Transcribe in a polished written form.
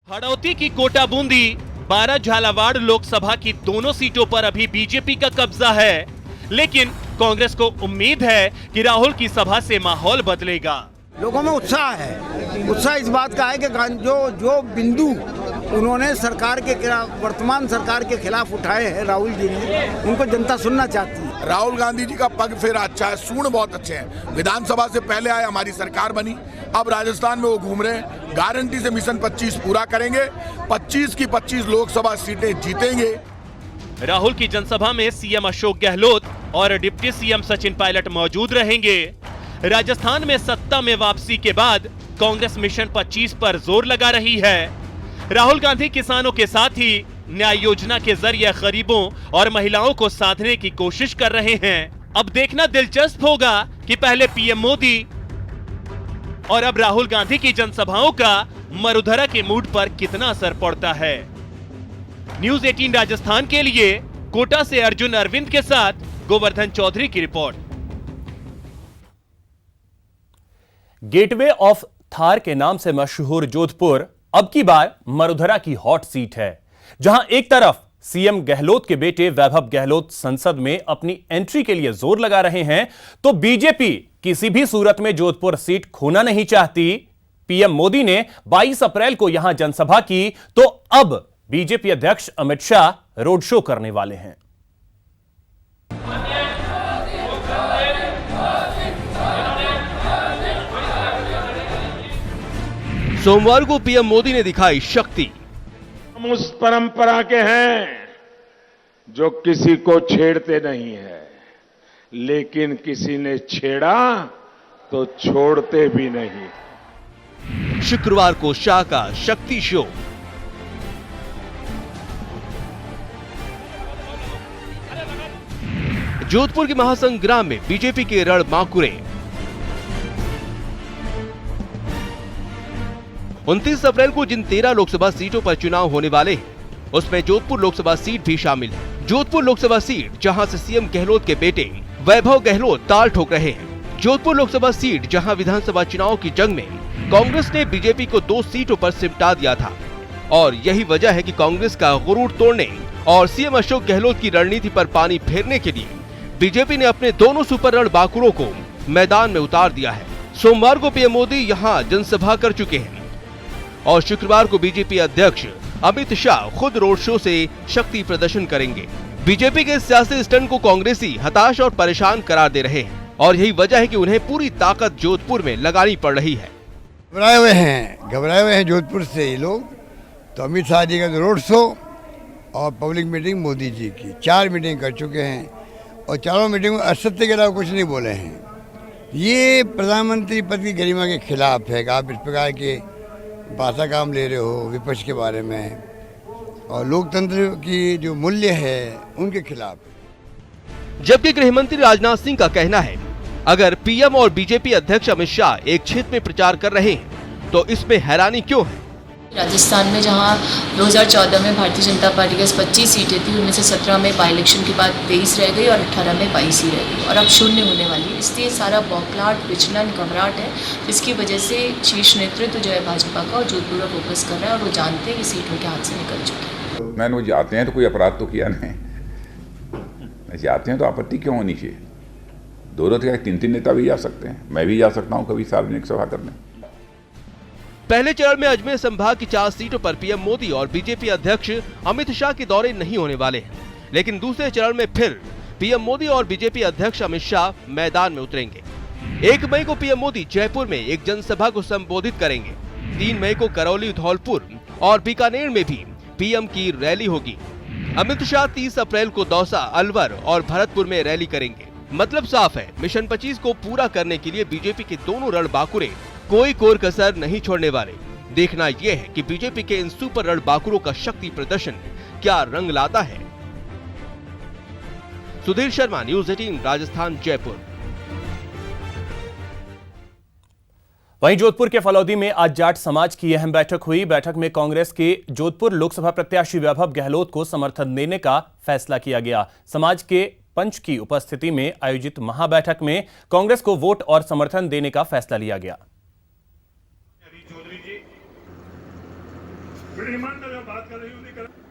हड़ौती की कोटा बूंदी, 12 झालावाड़ लोकसभा की दोनों सीटों पर अभी बीजेपी का कब्जा है, लेकिन कांग्रेस को उम्मीद है कि राहुल की सभा से माहौल बदलेगा। लोगों में उत्साह है। उत्साह इस बात का है कि जो बिंदु उन्होंने सरकार के खिलाफ, वर्तमान सरकार के खिलाफ उठाए हैं राहुल जी ने, उनको जनता सुनना चाहती है। राहुल गांधी जी का पग फेरा अच्छा है, सूंड बहुत अच्छे हैं। विधानसभा से पहले आए, हमारी सरकार बनी, अब राजस्थान में वो घूम रहे हैं। गारंटी से मिशन 25 पूरा करेंगे, 25 की 25 लोकसभा सीटें जीतेंगे। राहुल की जनसभा में सीएम अशोक गहलोत और डिप्टी सीएम सचिन पायलट मौजूद रहेंगे। राजस्थान में सत्ता में वापसी के बाद कांग्रेस मिशन 25 पर जोर लगा रही है। राहुल गांधी किसानों के साथ ही न्याय योजना के जरिए गरीबों और महिलाओं को साधने की कोशिश कर रहे हैं। अब देखना दिलचस्प होगा कि पहले पीएम मोदी और अब राहुल गांधी की जनसभाओं का मरुधरा के मूड पर कितना असर पड़ता है। न्यूज 18 राजस्थान के लिए कोटा से अर्जुन अरविंद के साथ गोवर्धन चौधरी की रिपोर्ट। गेटवे ऑफ थार के नाम से मशहूर जोधपुर अब की बार मरुधरा की हॉट सीट है, जहां एक तरफ सीएम गहलोत के बेटे वैभव गहलोत संसद में अपनी एंट्री के लिए जोर लगा रहे हैं, तो बीजेपी किसी भी सूरत में जोधपुर सीट खोना नहीं चाहती। पीएम मोदी ने 22 अप्रैल को यहां जनसभा की, तो अब बीजेपी अध्यक्ष अमित शाह रोड शो करने वाले हैं। सोमवार को पीएम मोदी ने दिखाई शक्ति। हम उस परंपरा के हैं जो किसी को छेड़ते नहीं है, लेकिन किसी ने छेड़ा तो छोड़ते भी नहीं। शुक्रवार को शाह का शक्ति शो। जोधपुर के महासंग्राम में बीजेपी के रणबांकुरे। 29 अप्रैल को जिन 13 लोकसभा सीटों पर चुनाव होने वाले हैं, उसमें जोधपुर लोकसभा सीट भी शामिल है। जोधपुर लोकसभा सीट जहां से सीएम गहलोत के बेटे वैभव गहलोत ताल ठोक रहे हैं। जोधपुर लोकसभा सीट जहां विधानसभा चुनाव की जंग में कांग्रेस ने बीजेपी को 2 सीटों पर सिमटा दिया था, और यही वजह है कि कांग्रेस का गुरूर तोड़ने और सीएम अशोक गहलोत की रणनीति पर पानी फेरने के लिए बीजेपी ने अपने दोनों सुपर रणबांकुरों को मैदान में उतार दिया है। सोमवार को पीएम मोदी यहां जनसभा कर चुके हैं और शुक्रवार को बीजेपी अध्यक्ष अमित शाह खुद रोड शो से शक्ति प्रदर्शन करेंगे। बीजेपी के सियासी स्टंट को कांग्रेसी हताश और परेशान करार दे रहे हैं, और यही वजह है कि उन्हें पूरी ताकत जोधपुर में लगानी पड़ रही है। घबराए हुए हैं जोधपुर से ये लोग। तो अमित शाह जी का रोड शो और पब्लिक मीटिंग मोदी जी की 4 मीटिंग कर चुके हैं, और चारों मीटिंग में असत्य के अलावा कुछ नहीं बोले हैं। ये प्रधानमंत्री पद की गरिमा के खिलाफ है कि आप इस प्रकार के भाषा काम ले रहे हो विपक्ष के बारे में, और लोकतंत्र की जो मूल्य है उनके खिलाफ। जबकि गृहमंत्री राजनाथ सिंह का कहना है, अगर पीएम और बीजेपी अध्यक्ष अमित शाह एक क्षेत्र में प्रचार कर रहे हैं तो इसमें हैरानी क्यों है। राजस्थान में जहां 2014 में भारतीय जनता पार्टी के 25 सीटें थी, उनमें से 17 में बाई इलेक्शन के बाद 23 रह गई और 18 में 22 ही रह गई, और अब 0 होने वाली है। इसलिए सारा बौखलाहट, विचलन, घबराहट है, जिसकी वजह से शीर्ष नेतृत्व जो है भाजपा का, और जोधपुर पर फोकस कर रहा है, और वो जानते हैं कि सीट उनके हाथ से निकल चुकी है। मैंने वो जाते हैं तो कोई अपराध तो किया नहीं, जाते हैं तो आपत्ति क्यों होनी चाहिए। 2-3 नेता भी जा सकते हैं, मैं भी जा सकता हूँ कभी सार्वजनिक सभा करने। पहले चरण में अजमेर संभाग की 4 सीटों पर पीएम मोदी और बीजेपी अध्यक्ष अमित शाह के दौरे नहीं होने वाले हैं, लेकिन दूसरे चरण में फिर पीएम मोदी और बीजेपी अध्यक्ष अमित शाह मैदान में उतरेंगे। 1 मई को पीएम मोदी जयपुर में एक जनसभा को संबोधित करेंगे। 3 मई को करौली, धौलपुर और बीकानेर में भी पीएम की रैली होगी। अमित शाह 30 अप्रैल को दौसा, अलवर और भरतपुर में रैली करेंगे। मतलब साफ है, मिशन 25 को पूरा करने के लिए बीजेपी के दोनों रणबांकुरे कोई कोर कसर नहीं छोड़ने वाले। देखना यह है कि बीजेपी के इन सुपर रणबांकुरों का शक्ति प्रदर्शन क्या रंग लाता है। सुधीर शर्मा, न्यूज 18 राजस्थान, जयपुर। वहीं जोधपुर के फलौदी में आज जाट समाज की अहम बैठक हुई। बैठक में कांग्रेस के जोधपुर लोकसभा प्रत्याशी वैभव गहलोत को समर्थन देने का फैसला किया गया। समाज के पंच की उपस्थिति में आयोजित महाबैठक में कांग्रेस को वोट और समर्थन देने का फैसला लिया गया। ईमान में जो बात कर रही हूँ नहीं कर